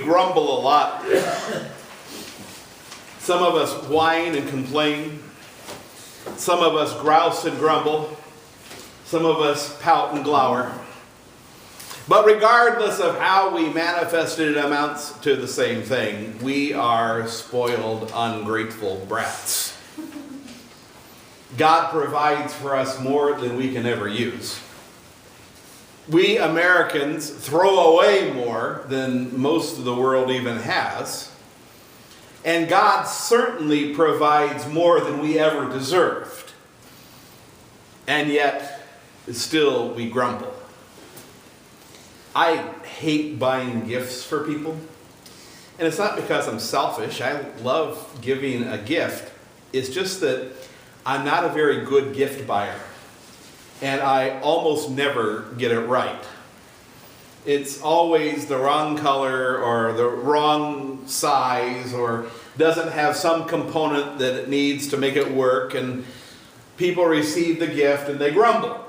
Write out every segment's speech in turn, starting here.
grumble a lot. Some of us whine and complain. Some of us grouse and grumble. Some of us pout and glower. But regardless of how we manifest it, it amounts to the same thing. We are spoiled, ungrateful brats. God provides for us more than we can ever use. We Americans throw away more than most of the world even has. And God certainly provides more than we ever deserved. And yet, still we grumble. I hate buying gifts for people. And it's not because I'm selfish. I love giving a gift. It's just that I'm not a very good gift buyer. And I almost never get it right. It's always the wrong color or the wrong size or doesn't have some component that it needs to make it work. And people receive the gift and they grumble.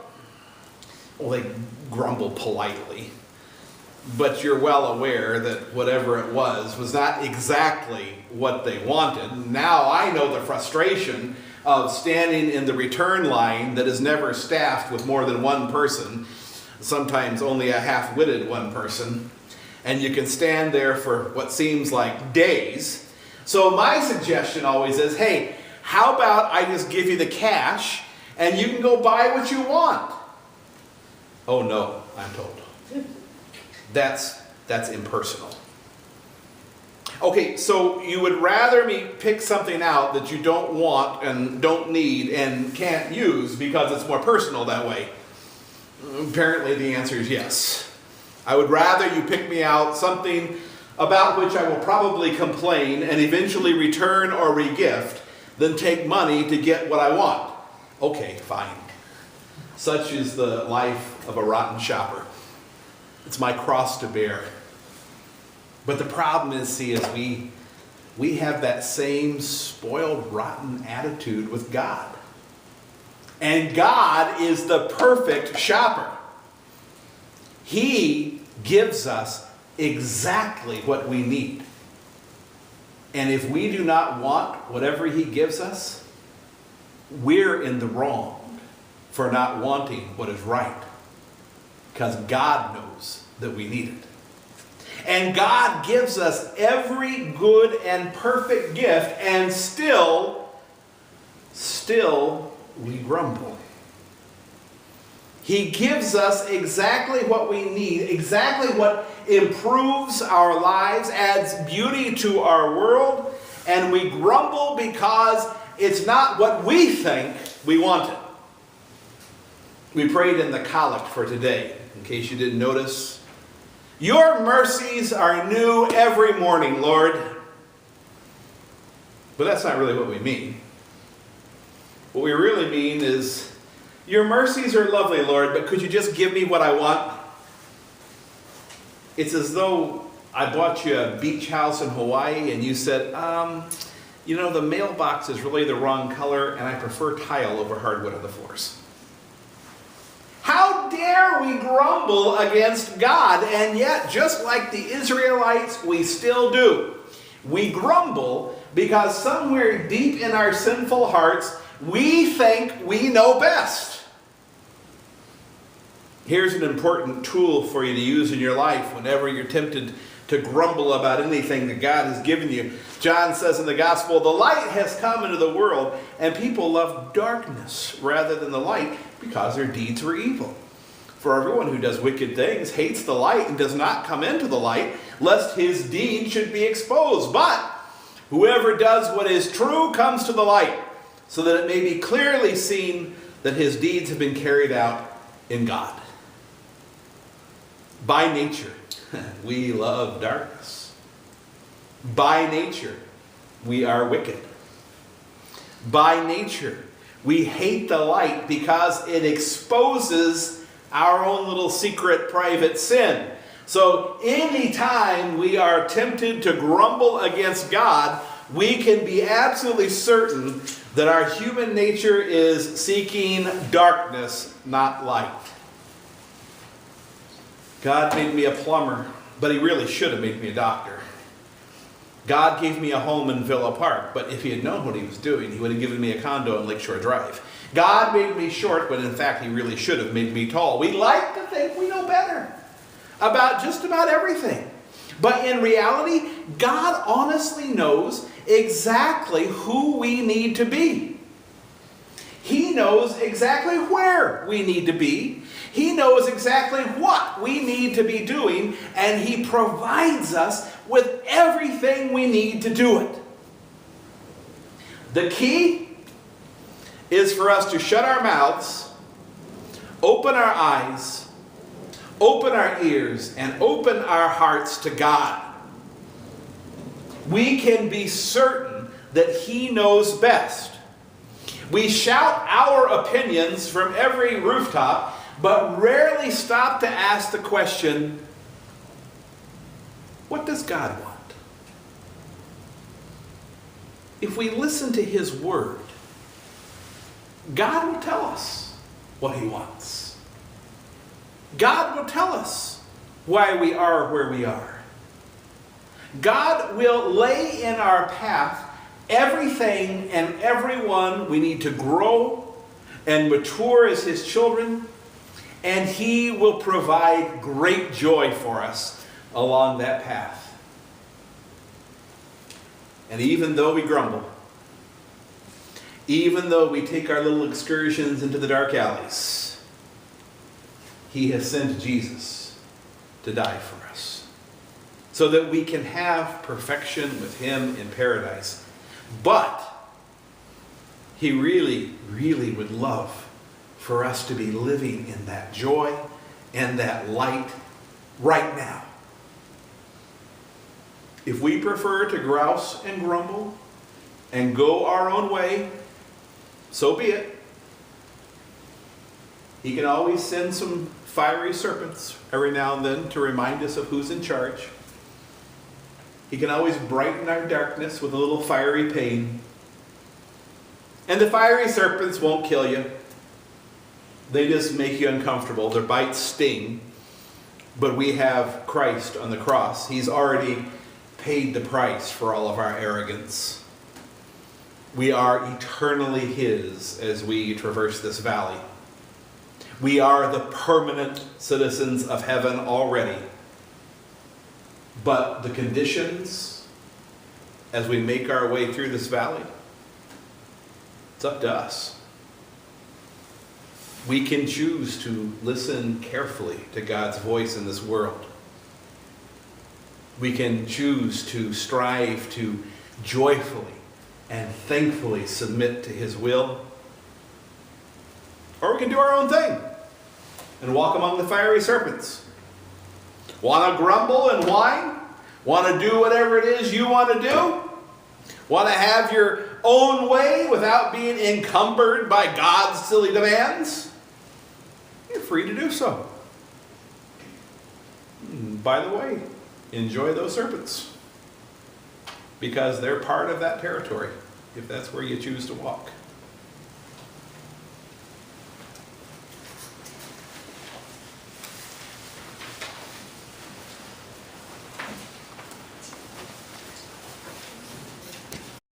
Well, they grumble politely. But you're well aware that whatever it was not exactly what they wanted. Now I know the frustration of standing in the return line that is never staffed with more than one person, sometimes only a half-witted one person, and you can stand there for what seems like days. So my suggestion always is, hey, how about I just give you the cash and you can go buy what you want? Oh no, I'm told. That's impersonal. Okay, so you would rather me pick something out that you don't want and don't need and can't use because it's more personal that way? Apparently the answer is yes. I would rather you pick me out something about which I will probably complain and eventually return or re-gift than take money to get what I want. Okay, fine. Such is the life of a rotten shopper. It's my cross to bear. But the problem is, we have that same spoiled, rotten attitude with God. And God is the perfect shopper. He gives us exactly what we need. And if we do not want whatever He gives us, we're in the wrong for not wanting what is right. Because God knows that we need it. And God gives us every good and perfect gift, and still we grumble. He gives us exactly what we need, exactly what improves our lives, adds beauty to our world, and we grumble because it's not what we think we wanted. We prayed in the collect for today, in case you didn't notice. Your mercies are new every morning, Lord. But that's not really what we mean. What we really mean is, your mercies are lovely, Lord, but could you just give me what I want? It's as though I bought you a beach house in Hawaii and you said, the mailbox is really the wrong color and I prefer tile over hardwood on the floors. How dare we grumble against God? And yet, just like the Israelites, we still do. We grumble because somewhere deep in our sinful hearts, we think we know best. Here's an important tool for you to use in your life whenever you're tempted to grumble about anything that God has given you. John says in the gospel, the light has come into the world, and people love darkness rather than the light because their deeds were evil. For everyone who does wicked things hates the light and does not come into the light, lest his deed should be exposed. But whoever does what is true comes to the light, so that it may be clearly seen that his deeds have been carried out in God. By nature, we love darkness. By nature, we are wicked. By nature, we hate the light because it exposes our own little secret private sin. So anytime we are tempted to grumble against God, we can be absolutely certain that our human nature is seeking darkness, not light. God made me a plumber, but He really should have made me a doctor. God gave me a home in Villa Park, but if he had known what he was doing, he would have given me a condo in Lakeshore Drive. God made me short, but in fact, he really should have made me tall. We like to think we know better about just about everything. But in reality, God honestly knows exactly who we need to be. He knows exactly where we need to be. He knows exactly what we need to be doing, and he provides us with everything we need to do it. The key is for us to shut our mouths, open our eyes, open our ears, and open our hearts to God. We can be certain that he knows best. We shout our opinions from every rooftop, but rarely stop to ask the question, what does God want? If we listen to his word, God will tell us what he wants. God will tell us why we are where we are. God will lay in our path everything and everyone we need to grow and mature as his children, and he will provide great joy for us along that path. And even though we grumble, even though we take our little excursions into the dark alleys, he has sent Jesus to die for us so that we can have perfection with him in paradise. But he really, really would love for us to be living in that joy and that light right now. If we prefer to grouse and grumble and go our own way, so be it. He can always send some fiery serpents every now and then to remind us of who's in charge. He can always brighten our darkness with a little fiery pain. And the fiery serpents won't kill you. They just make you uncomfortable. Their bites sting. But we have Christ on the cross. He's already paid the price for all of our arrogance. We are eternally his as we traverse this valley. We are the permanent citizens of heaven already. But the conditions as we make our way through this valley, it's up to us. We can choose to listen carefully to God's voice in this world. We can choose to strive to joyfully and thankfully submit to his will. Or we can do our own thing and walk among the fiery serpents. Want to grumble and whine? Want to do whatever it is you want to do? Want to have your own way without being encumbered by God's silly demands? You're free to do so. By the way, enjoy those serpents, because they're part of that territory, if that's where you choose to walk.